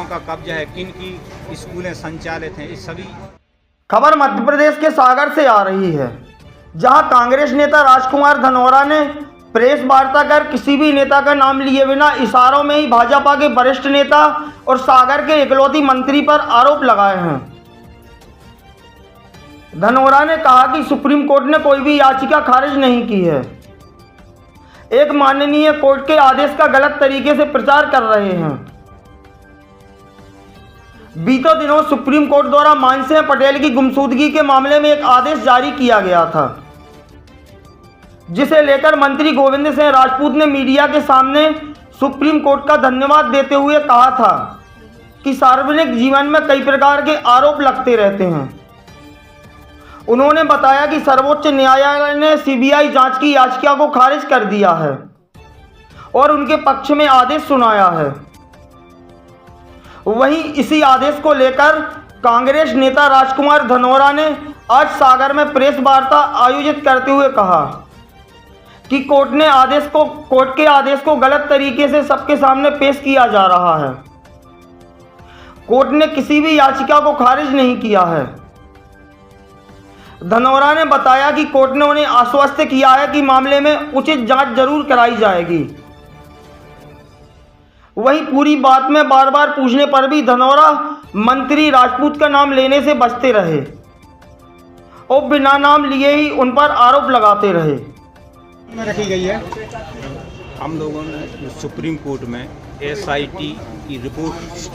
लोगों का कब्जा है, किन की स्कूलें संचालित हैं, इस सभी। खबर मध्य प्रदेश के सागर से आ रही है, जहां कांग्रेस नेता राजकुमार धनोरा ने प्रेस वार्ता कर किसी भी नेता का नाम लिए बिना इशारों में ही भाजपा के वरिष्ठ नेता और सागर के इकलौती मंत्री पर आरोप लगाए हैं। धनोरा ने कहा कि सुप्रीम कोर्ट ने कोई भी याचिका खारिज नहीं की है, एक माननीय कोर्ट के आदेश का गलत तरीके से प्रचार कर रहे हैं। बीते दिनों सुप्रीम कोर्ट द्वारा मानसिंह पटेल की गुमशुदगी के मामले में एक आदेश जारी किया गया था, जिसे लेकर मंत्री गोविंद सिंह राजपूत ने मीडिया के सामने सुप्रीम कोर्ट का धन्यवाद देते हुए कहा था कि सार्वजनिक जीवन में कई प्रकार के आरोप लगते रहते हैं। उन्होंने बताया कि सर्वोच्च न्यायालय ने सीबीआई जांच की याचिका को खारिज कर दिया है और उनके पक्ष में आदेश सुनाया है। वहीं इसी आदेश को लेकर कांग्रेस नेता राजकुमार धनोरा ने आज सागर में प्रेस वार्ता आयोजित करते हुए कहा कि कोर्ट के आदेश को गलत तरीके से सबके सामने पेश किया जा रहा है। कोर्ट ने किसी भी याचिका को खारिज नहीं किया है। धनोरा ने बताया कि कोर्ट ने उन्हें आश्वस्त किया है कि मामले में उचित जांच जरूर कराई जाएगी। वहीं पूरी बात में बार बार पूछने पर भी धनोरा मंत्री राजपूत का नाम लेने से बचते रहे और बिना नाम लिए ही उन पर आरोप लगाते रहे। रखी गई है। हम लोगों ने सुप्रीम कोर्ट में SIT की रिपोर्ट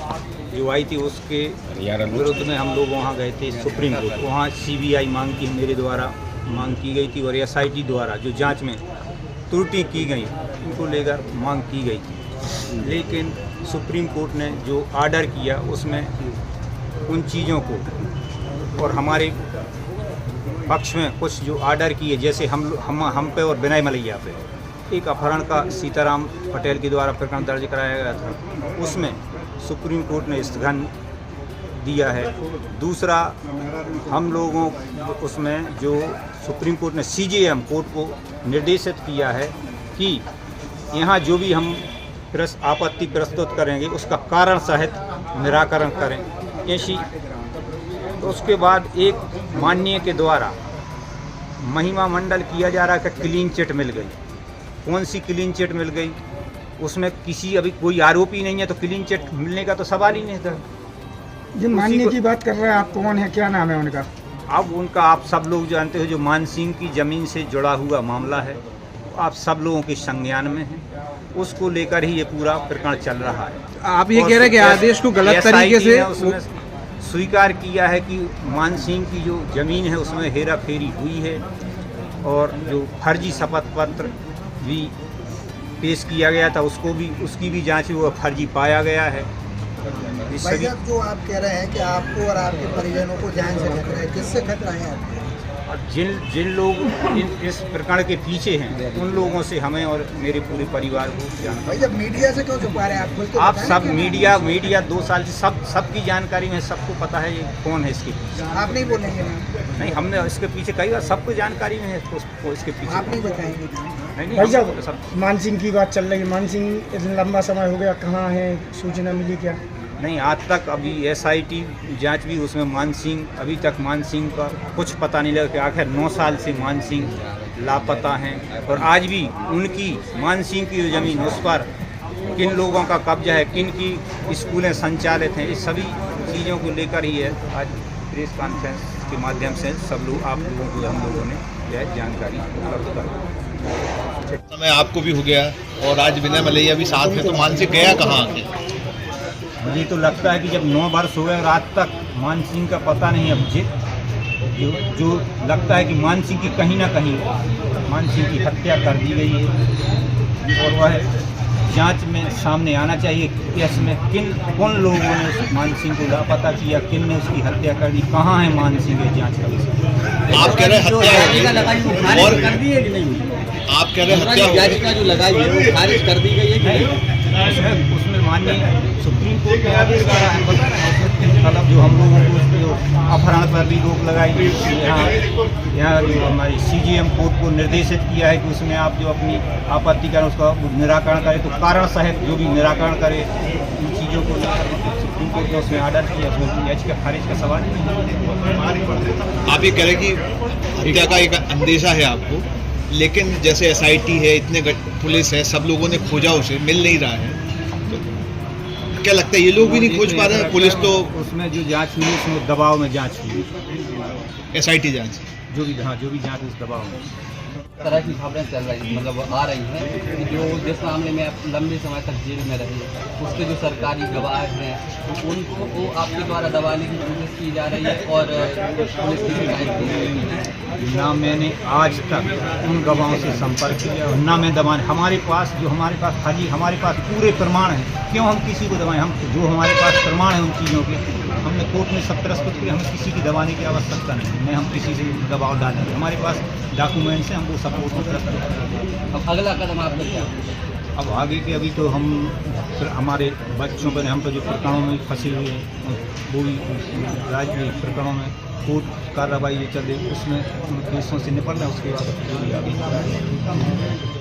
जो आई थी उसके विरुद्ध में हम लोग वहाँ गए थे सुप्रीम कोर्ट। वहाँ CBI मांग की मेरे द्वारा मांग की गई थी और SIT द्वारा जो जांच में त्रुटि की गई उनको लेकर मांग की गई थी। लेकिन सुप्रीम कोर्ट ने जो आर्डर किया उसमें उन चीज़ों को और हमारे पक्ष में कुछ जो आर्डर किए, जैसे हम पे और विनय मलैया पे एक अपहरण का सीताराम पटेल के द्वारा प्रकरण दर्ज कराया गया था, उसमें सुप्रीम कोर्ट ने स्थगन दिया है। दूसरा, हम लोगों उसमें जो सुप्रीम कोर्ट ने CJM कोर्ट को निर्देशित किया है कि यहाँ जो भी हम आपत्ति प्रस्तुत करेंगे उसका कारण सहित निराकरण करें। ऐसी तो उसके बाद एक माननीय के द्वारा महिमा मंडल किया जा रहा है कि क्लीन चिट मिल गई। कौन सी क्लीन चिट मिल गई? उसमें किसी अभी कोई आरोपी नहीं है, तो क्लीन चिट मिलने का तो सवाल ही नहीं था। जिन माननीय की बात कर रहे हैं आप, कौन है, क्या नाम है उनका? अब उनका आप सब लोग जानते हो, जो मान सिंह की ज़मीन से जुड़ा हुआ मामला है, आप सब लोगों के संज्ञान में है, उसको लेकर ही ये पूरा प्रकरण चल रहा है। आप ये कह रहे हैं कि आदेश को गलत तरीके से उसमें स्वीकार किया है कि मान सिंह की जो ज़मीन है उसमें हेरा फेरी हुई है और जो फर्जी शपथ पत्र भी पेश किया गया था उसकी भी जांच हुई, फर्जी पाया गया है। भाई साहब, जो आप कह रहे हैं कि आपको और आपके परिजनों को जान से खतरा है, किससे खतरा है आपको? और जिन लोग इस प्रकरण के पीछे हैं उन लोगों से हमें और मेरे पूरे परिवार को जानकारी। भाई जब मीडिया से क्यों छुपा रहे हैं आप? आप सब मीडिया 2 साल से सबकी जानकारी में सबको पता है ये कौन है इसके पीछे। आप नहीं बोलेंगे? नहीं, हमने इसके पीछे कई बार सबको जानकारी में है तो इसके पीछे आप नहीं बताएंगे? नहीं, भाई साहब, मान सिंह की बात चल रही है। मान सिंह इतना लंबा समय हो गया, कहाँ है, सूचना मिली क्या? नहीं, आज तक अभी SIT जांच भी उसमें मान सिंह, अभी तक मान सिंह का कुछ पता नहीं लगा कि आखिर 9 साल से मान सिंह लापता हैं और आज भी उनकी मान सिंह की जो ज़मीन उस पर किन लोगों का कब्जा है, किन की स्कूलें संचालित हैं, इस सभी चीज़ों को लेकर ही है आज प्रेस कॉन्फ्रेंस के माध्यम से सब लोग आप लोगों को हम लोगों ने यह जानकारी उपलब्ध कराई। समय आपको भी हो गया और आज विनय मलैया भी साथ में, तो मान सिंह गया कहाँ आके? मुझे तो लगता है कि जब 9 वर्ष हो गए और आज तक मान सिंह का पता नहीं। अब जो लगता है कि मान सिंह की कहीं ना कहीं मान सिंह की हत्या कर दी गई है और वह जांच में सामने आना चाहिए कि इसमें कौन लोगों ने मान सिंह को लापता किया, किन ने उसकी हत्या कर दी, कहाँ है मान सिंह की जांच का विषय। आप कह रहे हैं हत्या और कर दी है कि नहीं? आप कह रहे हैं हत्या याचिका जो लगाई है वो खारिज कर दी गई है कि नहीं? उसमें माननीय सुप्रीम कोर्ट ने आदेश करा है, बता रहे हैं मतलब जो हम लोगों को उस पर जो अपहरण पर भी रोक लगाई, यहाँ जो हमारी CJM कोर्ट को निर्देशित किया है कि उसमें आप जो अपनी आपत्ति करें उसका निराकरण करें, तो कारण सहित जो भी निराकरण करे, इन चीज़ों को सुप्रीम कोर्ट ने उसमें ऑर्डर किया, उसमें याचिका खारिज का सवाल ही नहीं। आप ये कह रहे हैं कि हत्या का एक अंदेशा है आपको, लेकिन जैसे SIT है, इतने पुलिस है, सब लोगों ने खोजा, उसे मिल नहीं रहा है, तो क्या लगता है ये लोग भी नहीं खोज पा रहे हैं? पुलिस तो उसमें जो जांच हुई उसमें दबाव में जांच हुई, SIT जांच जो भी जांच उस दबाव में। तरह की खबरें चल रही मतलब आ रही हैं कि जो जिस मामले में आप लंबे समय तक जेल में रहे, उसके जो सरकारी गवाह हैं उनको वो आपके द्वारा दबाने की कोशिश की जा रही है और पुलिस की शिकायत की जा रही है। ना मैंने आज तक उन गवाहों से संपर्क किया, ना मैं दबाने, हमारे पास खाली हमारे पास पूरे प्रमाण हैं, क्यों हम किसी को दबाएं? हम जो हमारे पास प्रमाण है उन चीज़ों के, हमने कोर्ट में सब प्रस्तुत किया, हमें किसी की दबाने की आवश्यकता नहीं है, हम किसी से दबाव डालेंगे, हमारे पास डॉक्यूमेंट्स हैं, हम वो सपोर्ट में प्रस्तुत करेंगे। अब अगला कदम आपका क्या है? अब आगे के अभी तो हम हमारे बच्चों पर, हम तो जो प्रकरणों में फंसे हुए हैं वो भी राज्य प्रकरणों में कोर्ट कार्रवाई चल रही, उसमें केसों से निपटना, उसके बाद जो भी आगे